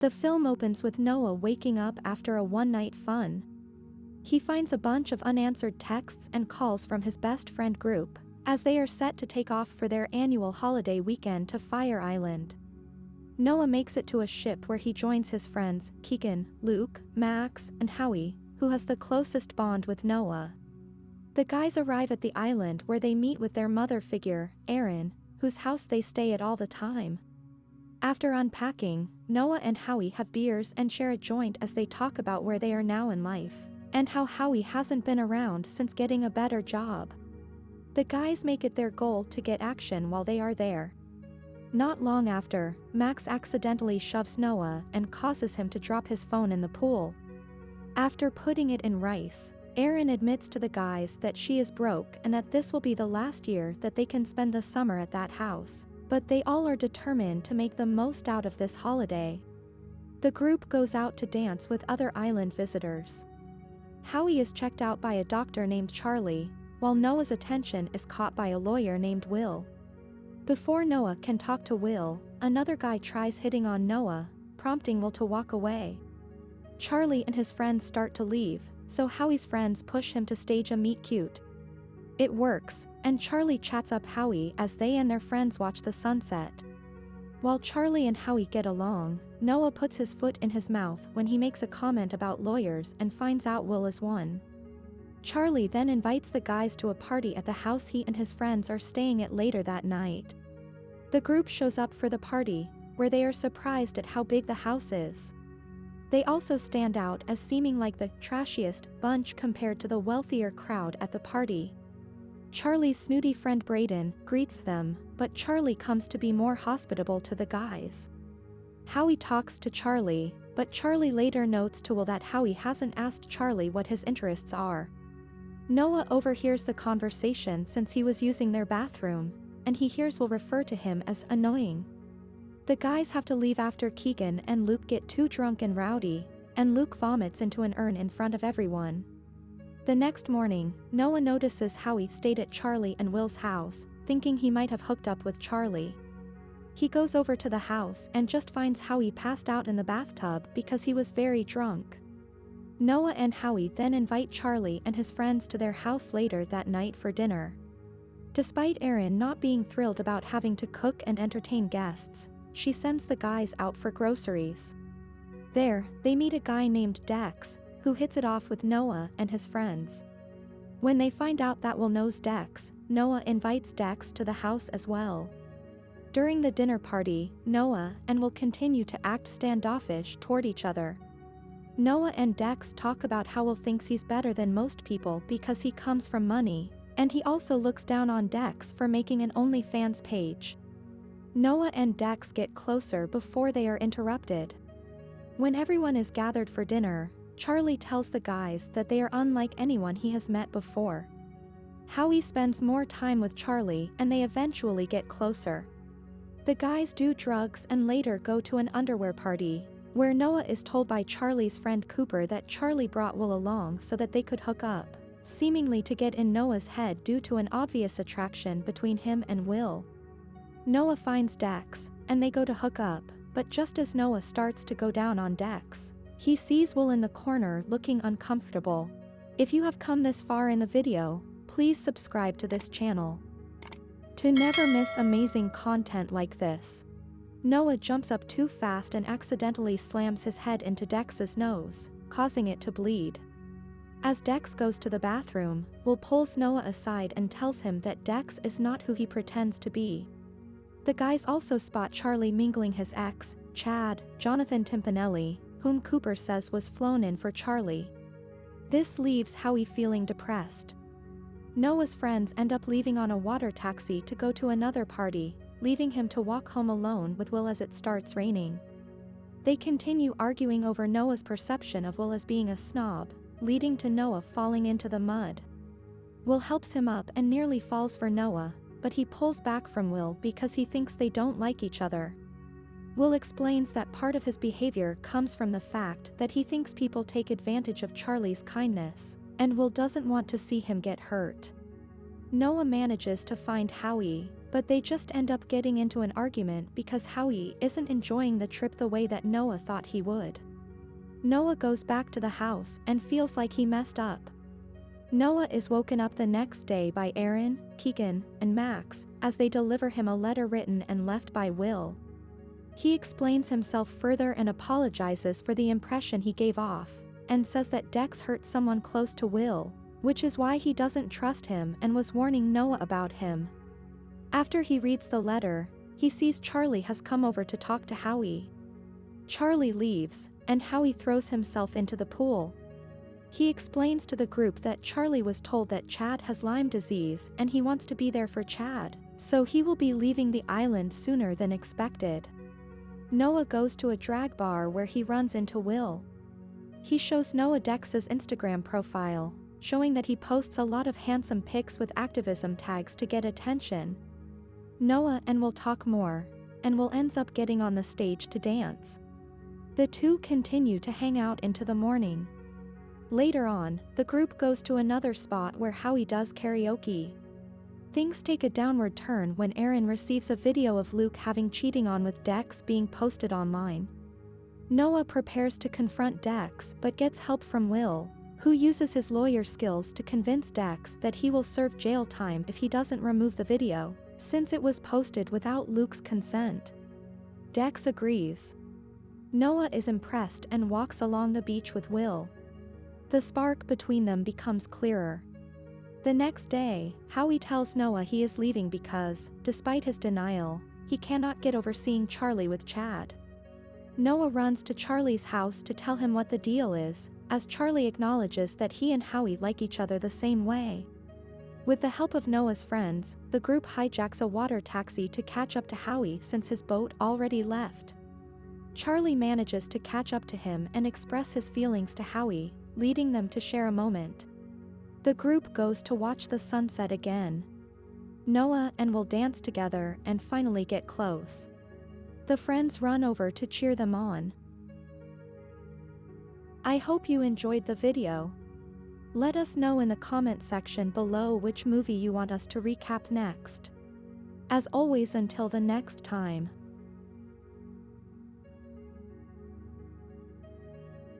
The film opens with Noah waking up after a one-night fun. He finds a bunch of unanswered texts and calls from his best friend group, as they are set to take off for their annual holiday weekend to Fire Island. Noah makes it to a ship where he joins his friends, Keegan, Luke, Max, and Howie, who has the closest bond with Noah. The guys arrive at the island where they meet with their mother figure, Erin, whose house they stay at all the time. After unpacking, Noah and Howie have beers and share a joint as they talk about where they are now in life, and how Howie hasn't been around since getting a better job. The guys make it their goal to get action while they are there. Not long after, Max accidentally shoves Noah and causes him to drop his phone in the pool. After putting it in rice, Erin admits to the guys that she is broke and that this will be the last year that they can spend the summer at that house, but they all are determined to make the most out of this holiday. The group goes out to dance with other island visitors. Howie is checked out by a doctor named Charlie, while Noah's attention is caught by a lawyer named Will. Before Noah can talk to Will, another guy tries hitting on Noah, prompting Will to walk away. Charlie and his friends start to leave, so Howie's friends push him to stage a meet cute. It works, and Charlie chats up Howie as they and their friends watch the sunset. While Charlie and Howie get along, Noah puts his foot in his mouth when he makes a comment about lawyers and finds out Will is one. Charlie then invites the guys to a party at the house he and his friends are staying at later that night. The group shows up for the party, where they are surprised at how big the house is. They also stand out as seeming like the trashiest bunch compared to the wealthier crowd at the party. Charlie's snooty friend Brayden greets them, but Charlie comes to be more hospitable to the guys. Howie talks to Charlie, but Charlie later notes to Will that Howie hasn't asked Charlie what his interests are. Noah overhears the conversation since he was using their bathroom, and he hears Will refer to him as annoying. The guys have to leave after Keegan and Luke get too drunk and rowdy, and Luke vomits into an urn in front of everyone. The next morning, Noah notices Howie stayed at Charlie and Will's house, thinking he might have hooked up with Charlie. He goes over to the house and just finds Howie passed out in the bathtub because he was very drunk. Noah and Howie then invite Charlie and his friends to their house later that night for dinner. Despite Erin not being thrilled about having to cook and entertain guests, she sends the guys out for groceries. There, they meet a guy named Dex, who hits it off with Noah and his friends. When they find out that Will knows Dex, Noah invites Dex to the house as well. During the dinner party, Noah and Will continue to act standoffish toward each other. Noah and Dex talk about how Will thinks he's better than most people because he comes from money, and he also looks down on Dex for making an OnlyFans page. Noah and Dex get closer before they are interrupted. When everyone is gathered for dinner, Charlie tells the guys that they are unlike anyone he has met before. Howie spends more time with Charlie and they eventually get closer. The guys do drugs and later go to an underwear party, where Noah is told by Charlie's friend Cooper that Charlie brought Will along so that they could hook up, seemingly to get in Noah's head due to an obvious attraction between him and Will. Noah finds Dex, and they go to hook up, but just as Noah starts to go down on Dex, he sees Will in the corner looking uncomfortable. If you have come this far in the video, please subscribe to this channel to never miss amazing content like this. Noah jumps up too fast and accidentally slams his head into Dex's nose, causing it to bleed. As Dex goes to the bathroom, Will pulls Noah aside and tells him that Dex is not who he pretends to be. The guys also spot Charlie mingling his ex, Chad, Jonathan Timpanelli, whom Cooper says was flown in for Charlie. This leaves Howie feeling depressed. Noah's friends end up leaving on a water taxi to go to another party, leaving him to walk home alone with Will as it starts raining. They continue arguing over Noah's perception of Will as being a snob, leading to Noah falling into the mud. Will helps him up and nearly falls for Noah, but he pulls back from Will because he thinks they don't like each other. Will explains that part of his behavior comes from the fact that he thinks people take advantage of Charlie's kindness, and Will doesn't want to see him get hurt. Noah manages to find Howie, But they just end up getting into an argument because Howie isn't enjoying the trip the way that Noah thought he would. Noah goes back to the house and feels like he messed up. Noah is woken up the next day by Aaron, Keegan, and Max as they deliver him a letter written and left by Will. He explains himself further and apologizes for the impression he gave off, and says that Dex hurt someone close to Will, which is why he doesn't trust him and was warning Noah about him. After he reads the letter, he sees Charlie has come over to talk to Howie. Charlie leaves, and Howie throws himself into the pool. He explains to the group that Charlie was told that Chad has Lyme disease and he wants to be there for Chad, so he will be leaving the island sooner than expected. Noah goes to a drag bar where he runs into Will. He shows Noah Dex's Instagram profile, showing that he posts a lot of handsome pics with activism tags to get attention. Noah and Will talk more, and Will ends up getting on the stage to dance. The two continue to hang out into the morning. Later on, the group goes to another spot where Howie does karaoke. Things take a downward turn when Aaron receives a video of Luke having cheating on with Dex being posted online. Noah prepares to confront Dex but gets help from Will, who uses his lawyer skills to convince Dex that he will serve jail time if he doesn't remove the video, since it was posted without Luke's consent. Dex agrees. Noah is impressed and walks along the beach with Will. The spark between them becomes clearer. The next day, Howie tells Noah he is leaving because, despite his denial, he cannot get over seeing Charlie with Chad. Noah runs to Charlie's house to tell him what the deal is, as Charlie acknowledges that he and Howie like each other the same way. With the help of Noah's friends, the group hijacks a water taxi to catch up to Howie since his boat already left. Charlie manages to catch up to him and express his feelings to Howie, leading them to share a moment. The group goes to watch the sunset again. Noah and Will dance together and finally get close. The friends run over to cheer them on. I hope you enjoyed the video. Let us know in the comment section below which movie you want us to recap next. As always, until the next time.